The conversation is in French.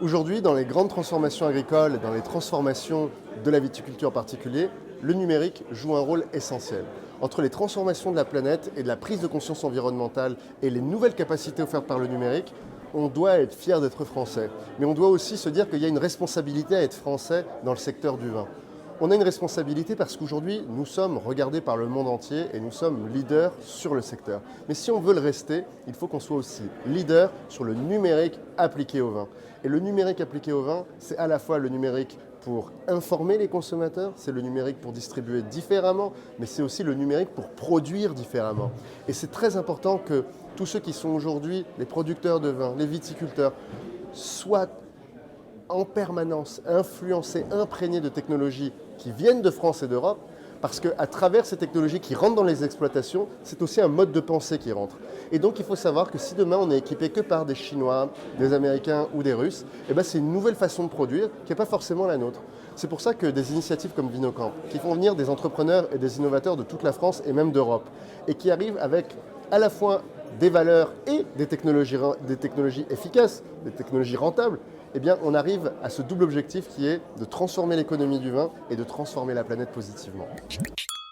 Aujourd'hui, dans les grandes transformations agricoles, dans les transformations de la viticulture en particulier, le numérique joue un rôle essentiel. Entre les transformations de la planète et de la prise de conscience environnementale et les nouvelles capacités offertes par le numérique, on doit être fier d'être français. Mais on doit aussi se dire qu'il y a une responsabilité à être français dans le secteur du vin. On a une responsabilité parce qu'aujourd'hui, nous sommes regardés par le monde entier et nous sommes leaders sur le secteur. Mais si on veut le rester, il faut qu'on soit aussi leader sur le numérique appliqué au vin. Et le numérique appliqué au vin, c'est à la fois le numérique pour informer les consommateurs, c'est le numérique pour distribuer différemment, mais c'est aussi le numérique pour produire différemment. Et c'est très important que tous ceux qui sont aujourd'hui les producteurs de vin, les viticulteurs, soient en permanence influencés, imprégnés de technologies qui viennent de France et d'Europe, parce qu'à travers ces technologies qui rentrent dans les exploitations, c'est aussi un mode de pensée qui rentre. Et donc il faut savoir que si demain on est équipé que par des Chinois, des Américains ou des Russes, eh ben c'est une nouvelle façon de produire qui n'est pas forcément la nôtre. C'est pour ça que des initiatives comme Vinocamp, qui font venir des entrepreneurs et des innovateurs de toute la France et même d'Europe, et qui arrivent avec à la fois des valeurs et des technologies efficaces, des technologies rentables, eh bien, on arrive à ce double objectif qui est de transformer l'économie du vin et de transformer la planète positivement.